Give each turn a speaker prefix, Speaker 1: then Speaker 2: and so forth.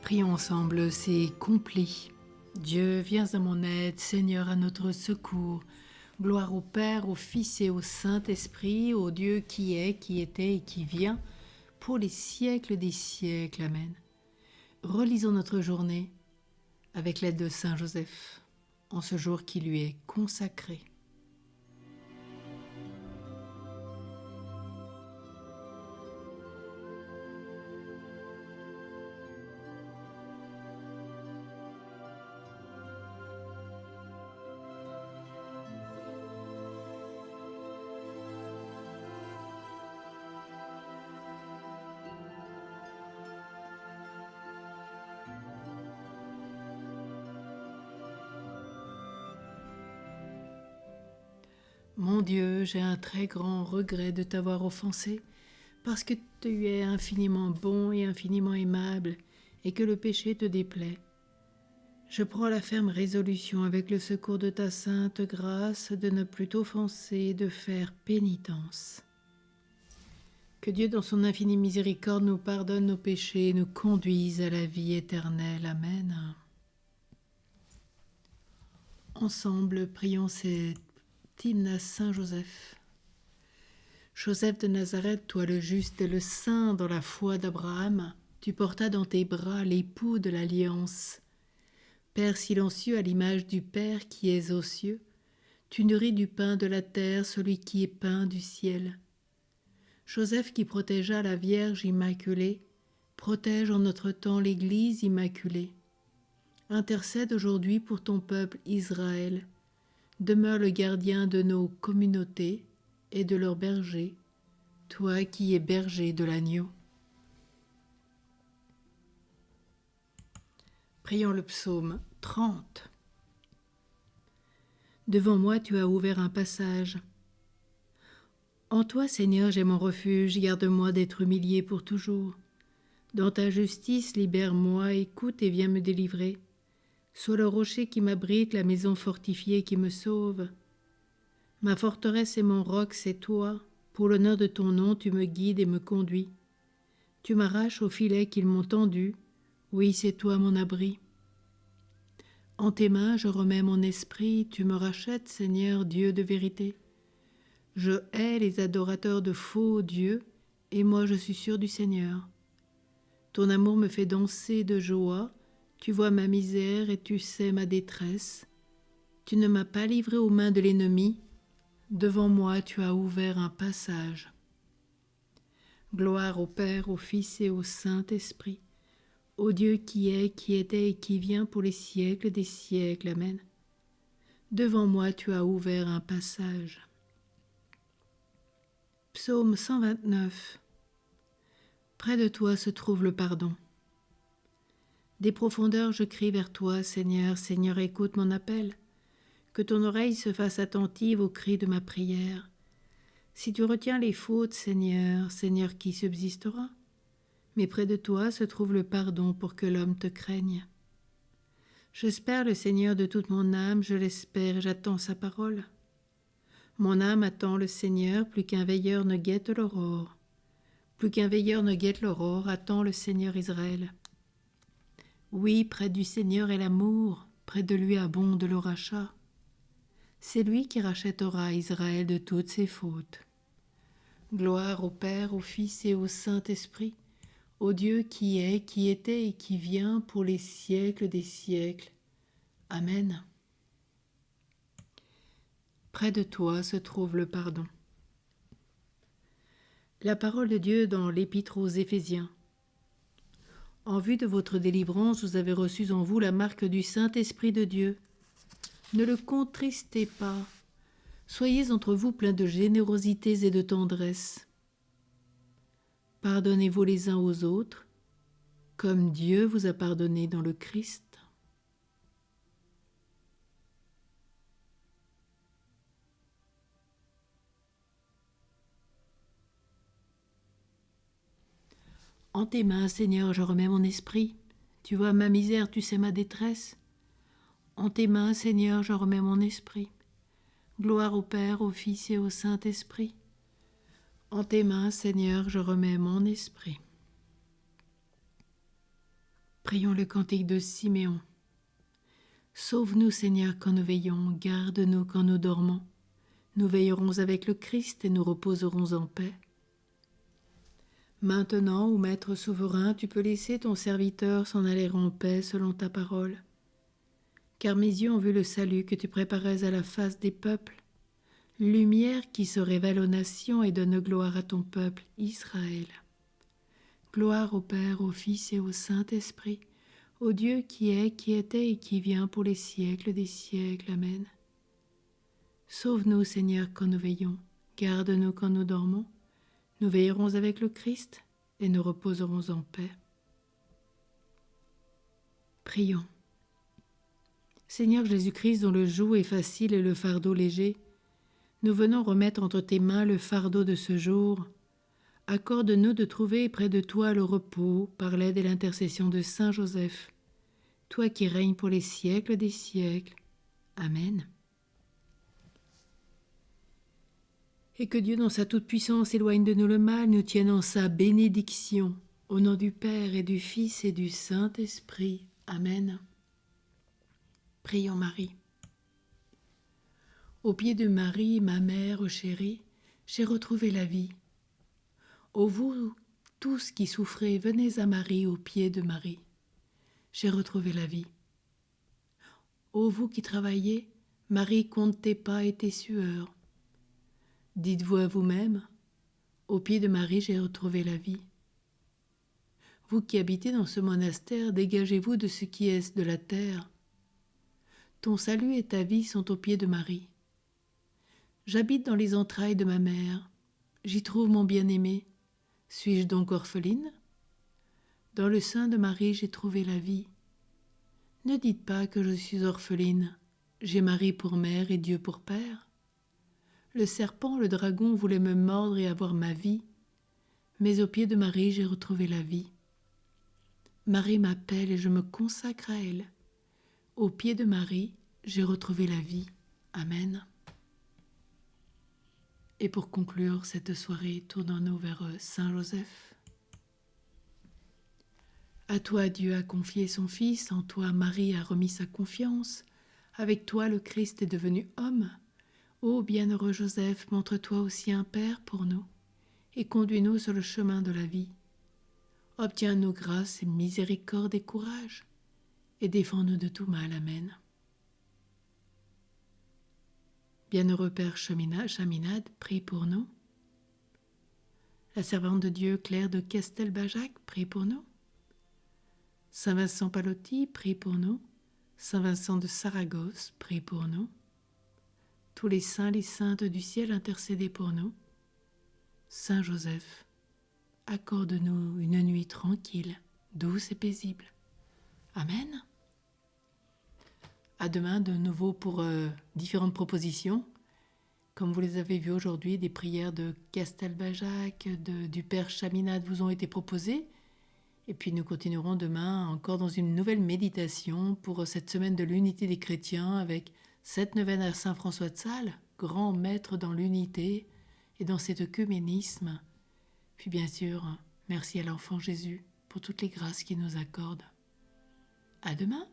Speaker 1: Prions ensemble, c'est complet. Dieu, viens à mon aide, Seigneur, à notre secours. Gloire au Père, au Fils et au Saint-Esprit, au Dieu qui est, qui était et qui vient, pour les siècles des siècles. Amen. Relisons notre journée avec l'aide de Saint Joseph, en ce jour qui lui est consacré. Mon Dieu, j'ai un très grand regret de t'avoir offensé, parce que tu es infiniment bon et infiniment aimable, et que le péché te déplaît. Je prends la ferme résolution, avec le secours de ta sainte grâce, de ne plus t'offenser, de faire pénitence. Que Dieu, dans son infinie miséricorde, nous pardonne nos péchés et nous conduise à la vie éternelle. Amen. Ensemble, prions cet hymne à Saint Joseph. Joseph de Nazareth, toi le juste et le saint dans la foi d'Abraham, tu portas dans tes bras l'époux de l'alliance. Père silencieux à l'image du Père qui est aux cieux, tu nourris du pain de la terre celui qui est pain du ciel. Joseph qui protégea la Vierge Immaculée, protège en notre temps l'Église Immaculée. Intercède aujourd'hui pour ton peuple Israël. Demeure le gardien de nos communautés et de leurs bergers, toi qui es berger de l'agneau. Prions le psaume 30. Devant moi tu as ouvert un passage. En toi, Seigneur, j'ai mon refuge, garde-moi d'être humilié pour toujours. Dans ta justice, libère-moi, écoute et viens me délivrer. Sois le rocher qui m'abrite, la maison fortifiée qui me sauve. Ma forteresse et mon roc, c'est toi. Pour l'honneur de ton nom, tu me guides et me conduis. Tu m'arraches au filet qu'ils m'ont tendu. Oui, c'est toi mon abri. En tes mains, je remets mon esprit. Tu me rachètes, Seigneur, Dieu de vérité. Je hais les adorateurs de faux dieux, et moi je suis sûr du Seigneur. Ton amour me fait danser de joie. Tu vois ma misère et tu sais ma détresse. Tu ne m'as pas livré aux mains de l'ennemi. Devant moi, tu as ouvert un passage. Gloire au Père, au Fils et au Saint-Esprit, au Dieu qui est, qui était et qui vient pour les siècles des siècles. Amen. Devant moi, tu as ouvert un passage. Psaume 129. Près de toi se trouve le pardon. Des profondeurs, je crie vers toi, Seigneur, Seigneur, écoute mon appel. Que ton oreille se fasse attentive au cri de ma prière. Si tu retiens les fautes, Seigneur, Seigneur, qui subsistera? Mais près de toi se trouve le pardon pour que l'homme te craigne. J'espère le Seigneur de toute mon âme, je l'espère et j'attends sa parole. Mon âme attend le Seigneur, plus qu'un veilleur ne guette l'aurore. Plus qu'un veilleur ne guette l'aurore, attend le Seigneur Israël. Oui, près du Seigneur est l'amour, près de lui abonde le rachat. C'est lui qui rachètera Israël de toutes ses fautes. Gloire au Père, au Fils et au Saint-Esprit, au Dieu qui est, qui était et qui vient pour les siècles des siècles. Amen. Près de toi se trouve le pardon. La parole de Dieu dans l'Épître aux Éphésiens. En vue de votre délivrance, vous avez reçu en vous la marque du Saint-Esprit de Dieu. Ne le contristez pas. Soyez entre vous pleins de générosité et de tendresse. Pardonnez-vous les uns aux autres, comme Dieu vous a pardonné dans le Christ. En tes mains, Seigneur, je remets mon esprit. Tu vois ma misère, tu sais ma détresse. En tes mains, Seigneur, je remets mon esprit. Gloire au Père, au Fils et au Saint-Esprit. En tes mains, Seigneur, je remets mon esprit. Prions le cantique de Siméon. Sauve-nous, Seigneur, quand nous veillons, garde-nous quand nous dormons. Nous veillerons avec le Christ et nous reposerons en paix. Maintenant, ô Maître souverain, tu peux laisser ton serviteur s'en aller en paix selon ta parole. Car mes yeux ont vu le salut que tu préparais à la face des peuples, lumière qui se révèle aux nations et donne gloire à ton peuple, Israël. Gloire au Père, au Fils et au Saint-Esprit, au Dieu qui est, qui était et qui vient pour les siècles des siècles. Amen. Sauve-nous, Seigneur, quand nous veillons, garde-nous quand nous dormons. Nous veillerons avec le Christ et nous reposerons en paix. Prions. Seigneur Jésus-Christ, dont le joug est facile et le fardeau léger, nous venons remettre entre tes mains le fardeau de ce jour. Accorde-nous de trouver près de toi le repos par l'aide et l'intercession de Saint Joseph, toi qui règnes pour les siècles des siècles. Amen. Et que Dieu, dans sa toute-puissance, éloigne de nous le mal, nous tienne en sa bénédiction. Au nom du Père et du Fils et du Saint-Esprit. Amen. Prions Marie. Au pied de Marie, ma mère chérie, j'ai retrouvé la vie. Ô vous, tous qui souffrez, venez à Marie, au pied de Marie. J'ai retrouvé la vie. Ô vous qui travaillez, Marie compte tes pas et tes sueurs. Dites-vous à vous-même, au pied de Marie, j'ai retrouvé la vie. Vous qui habitez dans ce monastère, dégagez-vous de ce qui est de la terre. Ton salut et ta vie sont au pied de Marie. J'habite dans les entrailles de ma mère, j'y trouve mon bien-aimé. Suis-je donc orpheline? Dans le sein de Marie, j'ai trouvé la vie. Ne dites pas que je suis orpheline, j'ai Marie pour mère et Dieu pour père. Le serpent, le dragon voulaient me mordre et avoir ma vie, mais au pied de Marie, j'ai retrouvé la vie. Marie m'appelle et je me consacre à elle. Au pied de Marie, j'ai retrouvé la vie. Amen. Et pour conclure cette soirée, tournons-nous vers Saint Joseph. À toi Dieu a confié son Fils, en toi Marie a remis sa confiance. Avec toi le Christ est devenu homme. Ô bienheureux Joseph, montre-toi aussi un Père pour nous, et conduis-nous sur le chemin de la vie. Obtiens-nous grâce et miséricorde et courage, et défends-nous de tout mal. Amen. Bienheureux Père Chaminade, prie pour nous. La servante de Dieu Claire de Castelbajac, prie pour nous. Saint Vincent Pallotti, prie pour nous. Saint Vincent de Saragosse, prie pour nous. Tous les saints, les saintes du ciel, intercédez pour nous. Saint Joseph, accorde-nous une nuit tranquille, douce et paisible. Amen. À demain de nouveau pour différentes propositions. Comme vous les avez vues aujourd'hui, des prières de Castelbajac, du Père Chaminade vous ont été proposées. Et puis nous continuerons demain encore dans une nouvelle méditation pour cette semaine de l'unité des chrétiens avec cette neuvaine à Saint François de Sales, grand maître dans l'unité et dans cet œcuménisme. Puis bien sûr, merci à l'enfant Jésus pour toutes les grâces qu'il nous accorde. À demain.